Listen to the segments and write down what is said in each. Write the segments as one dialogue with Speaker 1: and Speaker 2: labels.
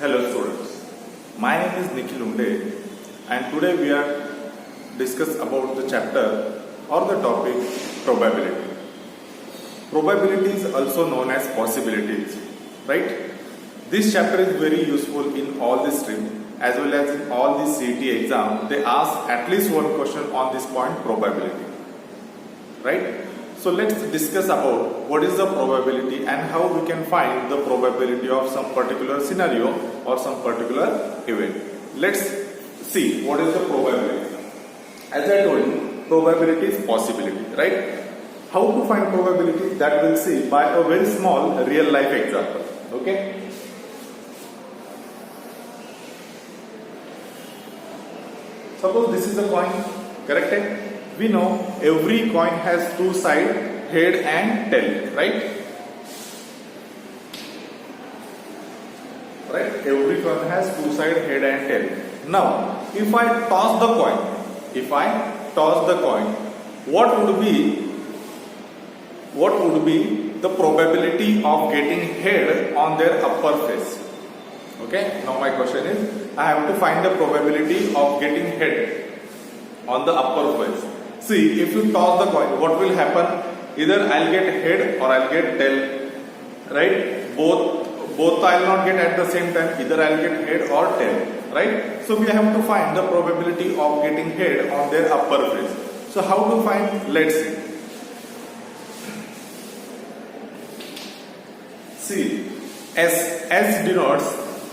Speaker 1: Hello students, my name is Nikhil Unde and today we are discuss about the chapter or the topic probability. Probability is also known as possibilities, right? This chapter is very useful in all the stream as well as in all the CET exam. They ask at least one question on this point, probability, right? So let's discuss about what is the probability and how we can find the probability of some particular scenario or some particular event. Let's see what is the probability. As I told you, probability is possibility, right? How to find probability, that we'll see by a very small real life example. Okay? Suppose this is a coin, correct? We know every coin has two sides, head and tail, right? Right? Every coin has two sides, head and tail. Now, if I toss the coin, what would be the probability of getting head on their upper face? Okay? Now my question is, I have to find the probability of getting head on the upper face. See, if you toss the coin, what will happen? Either I'll get head or I'll get tail, right? Both I'll not get at the same time. Either I'll get head or tail, right? So we have to find the probability of getting head on their upper face. So how to find? Let's see. See, S denotes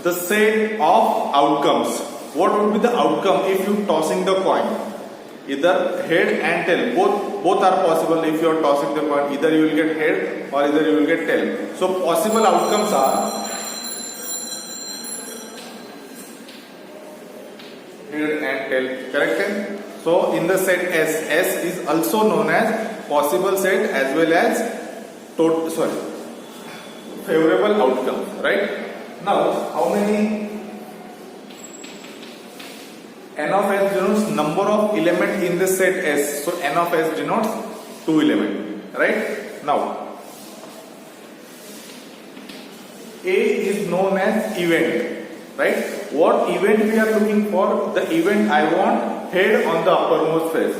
Speaker 1: the set of outcomes. What would be the outcome if you tossing the coin? Either head and tail, both are possible. If you are tossing the coin, either you will get head or either you will get tail. So possible outcomes are head and tail, correct? So in the set S is also known as possible set as well as favorable outcome, right? Now how many? N of S denotes number of elements in the set S. So N of S denotes 2 elements, right? Now A is known as event, right? What event we are looking for? The event I want head on the uppermost face.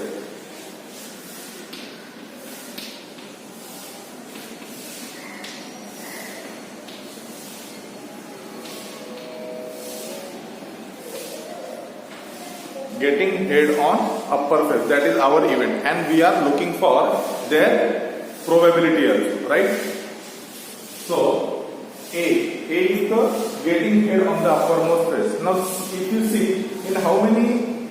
Speaker 1: Getting head on upper face, that is our event, and we are looking for their probability also, right? So A is the getting head on the uppermost face. Now if you see, in how many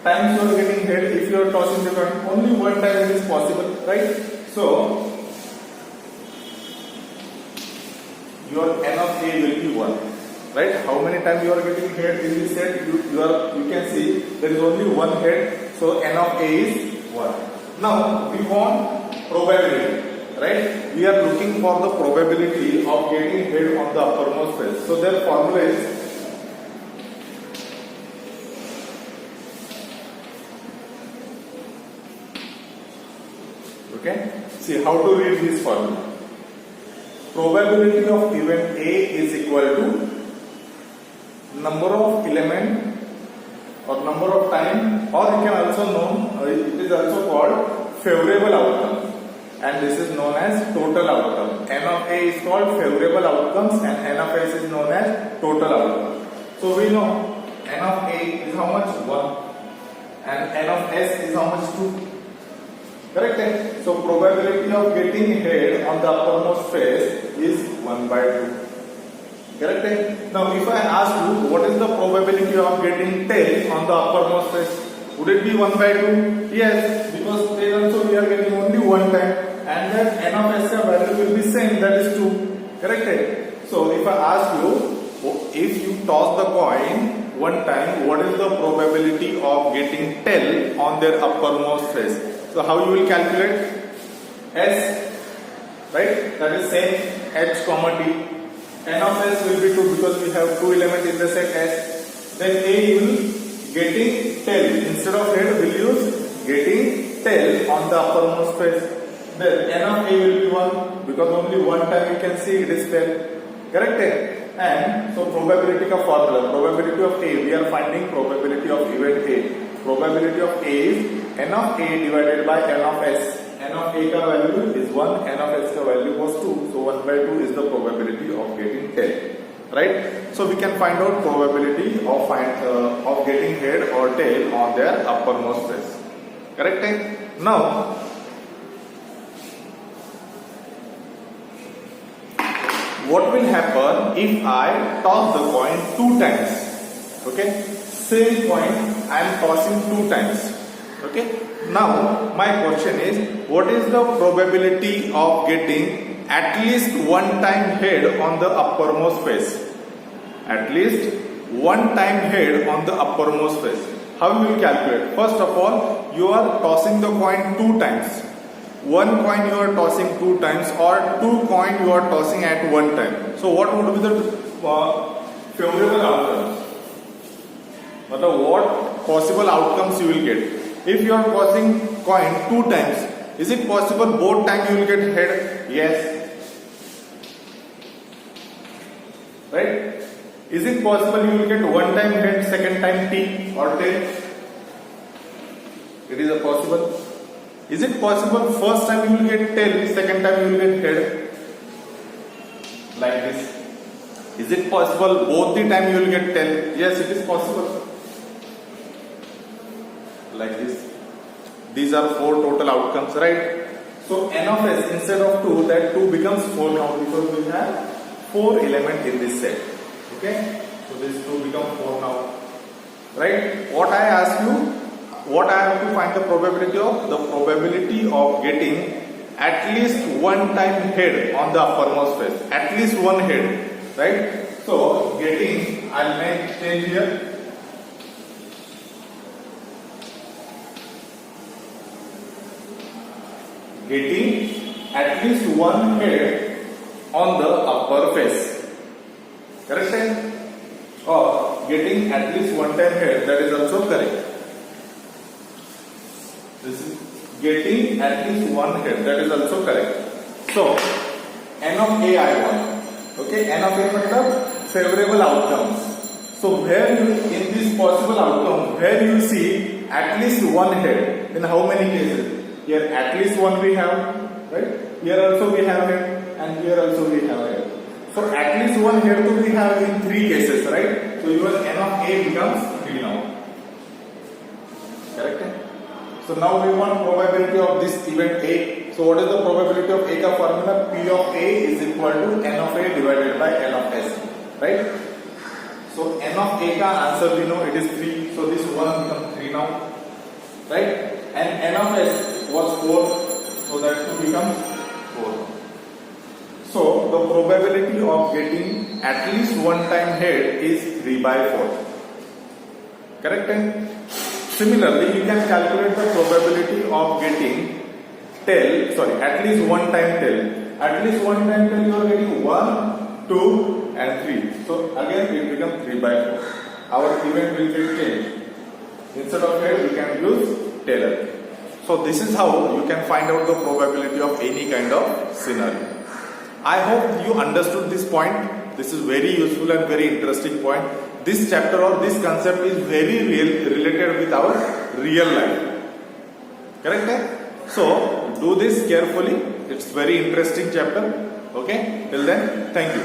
Speaker 1: times you are getting head if you are tossing the coin? Only one time it is possible, right? So your N of A will be 1. Right? How many times you are getting head in this set? You can see there is only one head, so N of A is 1. Now we want probability, right? We are looking for the probability of getting head on the uppermost face. So their formula is okay. See how to read this formula. Probability of event A is equal to number of element or number of time, or you can also know it is also called favorable outcome, and this is known as total outcome. N of A is called favorable outcomes and N of S is known as total outcome. So we know N of A is how much? 1 and N of S is how much? 2. Correct? So probability of getting head on the uppermost face is 1 by 2. Correct? Now if I ask you what is the probability of getting tail on the uppermost face, would it be 1 by 2? Yes, because tail also we are getting only one time, and that N of S value will be same, that is 2. Correct? So if I ask you, if you toss the coin one time, what is the probability of getting tail on their uppermost face? So how you will calculate? S, right? That is same, H comma T. N of S will be 2 because we have 2 elements in the set S. Then A will getting tail. Instead of head, we will use getting tail on the uppermost face. Then N of A will be 1 because only one time you can see it is tail. Correct? And so probability का formula, probability of A, we are finding probability of event A. Probability of A is n of A divided by n of S. n of A का value is 1, n of S का value was 2. So 1 by 2 is the probability of getting tail. Right? So we can find out probability of getting head or tail on their uppermost face. Correct? Now, what will happen if I toss the coin 2 times? Okay, same coin I am tossing 2 times. Okay, now my question is, what is the probability of getting at least 1 time head on the uppermost face? At least 1 time head on the uppermost face. How you will calculate? First of all, you are tossing the coin 2 times. 1 coin you are tossing 2 times, or 2 coin you are tossing at 1 time. So what would be the favorable outcomes? What possible outcomes you will get? If you are tossing coin 2 times, is it possible both time you will get head? Yes. Right? Is it possible you will get 1 time head, second time T or tail? It is a possible. Is it possible first time you will get tail, second time you will get head? Like this. Is it possible both the time you will get tail? Yes, it is possible. Like this. These are 4 total outcomes, right? So n of S, instead of 2, that 2 becomes 4 now, because we have 4 elements in this set. Okay? So this 2 becomes 4 now. Right? What I ask you, what I have to find the probability of? The probability of getting at least 1 time head on the uppermost face. At least 1 head. Right? So getting, I'll make change here. Getting at least 1 head on the upper face. Correct? Or getting at least 1 time head, that is also correct. This is getting at least 1 head, that is also correct. So n of A I want. Okay, n of A matlab favorable outcomes. So where you, in this possible outcome, where you see at least 1 head, in how many cases? Here at least 1 we have, right? Here also we have head, and here also we have head. So at least 1 head to we have in 3 cases, right? So your n of A becomes 3 now. Correct? So now we want probability of this event A. So what is the probability of A ka formula? P of A is equal to n of A divided by n of S, right? So n of A ka answer we know, it is 3. So this 1 becomes 3 now, right? And n of S was 4, so that 2 becomes 4. So the probability of getting at least 1 time head is 3 by 4. Correct? Similarly, you can calculate the probability of getting tail, at least 1 time tail. At least 1 time tail you are getting 1, 2 and 3. So again it becomes 3 by 4. Our event will get changed. Instead of head we can use tail. So this is how you can find out the probability of any kind of scenario. I hope you understood this point. This is very useful and very interesting point. This chapter or this concept is very related with our real life. Correct? So do this carefully. It's very interesting chapter. Okay? Till then, thank you.